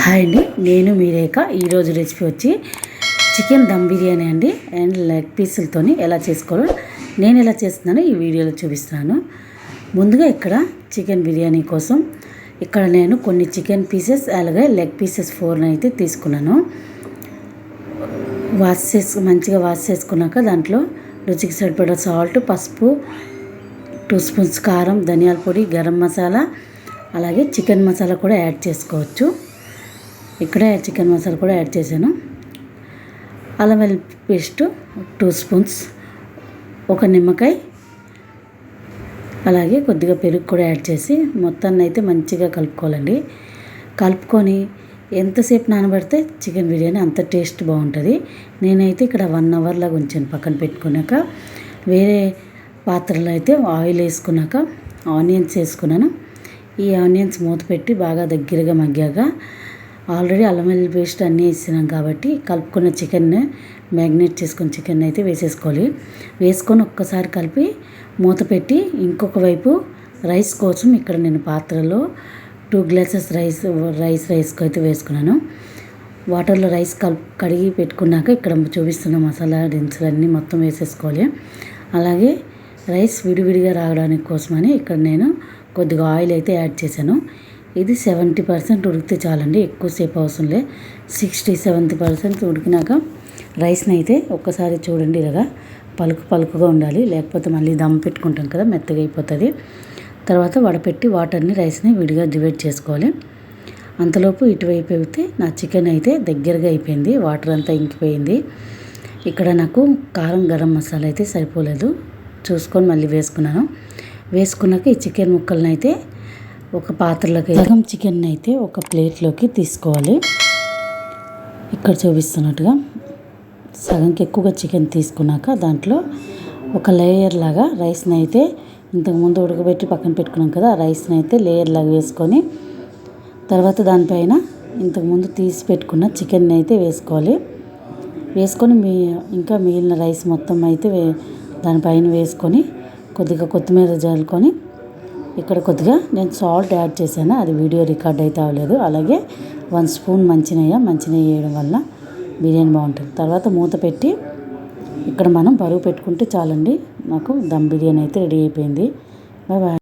Hi అండి, నేను మీ రేఖ. ఈరోజు రెసిపీ వచ్చి చికెన్ దమ్ బిర్యానీ అండి. అండ్ లెగ్ పీసులతో ఎలా చేసుకోవాలో నేను ఎలా చేస్తున్నానో ఈ వీడియోలో చూపిస్తున్నాను. ముందుగా ఇక్కడ చికెన్ బిర్యానీ కోసం ఇక్కడ నేను కొన్ని చికెన్ పీసెస్ అలాగే లెగ్ పీసెస్ 4 అయితే తీసుకున్నాను. మంచిగా వాష్ చేసుకున్నాక దాంట్లో రుచికి సరిపడా సాల్ట్, పసుపు, 2 స్పూన్స్ కారం, ధనియాల పొడి, గరం మసాలా అలాగే చికెన్ మసాలా కూడా యాడ్ చేసుకోవచ్చు. ఇక్కడ చికెన్ మసాలా కూడా యాడ్ చేశాను. అల్లం వెల్లుల్లి పేస్ట్ 2 స్పూన్స్, ఒక నిమ్మకాయ అలాగే కొద్దిగా పెరుగు కూడా యాడ్ చేసి మొత్తాన్ని అయితే మంచిగా కలుపుకోవాలండి. కలుపుకొని ఎంతసేపు నానబెడితే చికెన్ బిర్యానీ అంత టేస్ట్ బాగుంటుంది. నేనైతే ఇక్కడ 1 అవర్ లాగా ఉంచాను. పక్కన పెట్టుకున్నాక వేరే పాత్రలో అయితే ఆయిల్ వేసుకున్నాక ఆనియన్స్ వేసుకున్నాను. ఈ ఆనియన్స్ మూత పెట్టి బాగా దగ్గరగా మగ్గాక ఆల్రెడీ అల్లం వెల్లుల్లి పేస్ట్ అన్నీ వేసినాం కాబట్టి కలుపుకున్న చికెన్ని మ్యాగ్నేట్ చేసుకున్న చికెన్ అయితే వేసేసుకోవాలి. వేసుకొని ఒక్కసారి కలిపి మూత పెట్టి ఇంకొక వైపు రైస్ కోసం ఇక్కడ నేను పాత్రలో 2 గ్లాసెస్ రైస్కి అయితే వేసుకున్నాను. వాటర్లో రైస్ కడిగి పెట్టుకున్నాక ఇక్కడ చూపిస్తున్న మసాలా దినుసులు అన్నీ మొత్తం వేసేసుకోవాలి. అలాగే రైస్ విడివిడిగా రావడానికి కోసమని ఇక్కడ నేను కొద్దిగా ఆయిల్ అయితే యాడ్ చేశాను. ఇది 70% ఉడికితే చాలండి, ఎక్కువసేపు అవసరం లే. 60-70% ఉడికినాక రైస్ని అయితే ఒక్కసారి చూడండి, ఇలాగా పలుకుగా ఉండాలి, లేకపోతే మళ్ళీ దమ్ పెట్టుకుంటాం కదా మెత్తగా అయిపోతుంది. తర్వాత వడపెట్టి వాటర్ని రైస్ని విడిగా డివైడ్ చేసుకోవాలి. అంతలోపు ఇటువైపు అయితే నా చికెన్ అయితే దగ్గరగా అయిపోయింది, వాటర్ అంతా ఇంకిపోయింది. ఇక్కడ నాకు కారం, గరం మసాలా అయితే సరిపోలేదు, చూసుకొని మళ్ళీ వేసుకున్నాను. వేసుకున్నాక ఈ చికెన్ ముక్కలను అయితే ఒక పాత్రలోకి సగం చికెన్ అయితే ఒక ప్లేట్లోకి తీసుకోవాలి. ఇక్కడ చూపిస్తున్నట్టుగా సగంకి ఎక్కువగా చికెన్ తీసుకున్నాక దాంట్లో ఒక లేయర్ లాగా రైస్ని అయితే ఇంతకుముందు ఉడకబెట్టి పక్కన పెట్టుకున్నాం కదా, ఆ రైస్ని అయితే లేయర్ లాగా వేసుకొని తర్వాత దానిపైన ఇంతకుముందు తీసి పెట్టుకున్న చికెన్ని అయితే వేసుకోవాలి. వేసుకొని ఇంకా మిగిలిన రైస్ మొత్తం అయితే దానిపైన వేసుకొని కొద్దిగా కొత్తిమీర జల్లుకొని ఇక్కడ కొద్దిగా నేను సాల్ట్ యాడ్ చేశాను, అది వీడియో రికార్డ్ అయితే అవ్వలేదు. అలాగే 1 స్పూన్ మంచినెయ్యి వేయడం వల్ల బిర్యానీ బాగుంటుంది. తర్వాత మూత పెట్టి ఇక్కడ మనం బరువు పెట్టుకుంటే చాలండి, నాకు దమ్ బిర్యానీ అయితే రెడీ అయిపోయింది. Bye bye.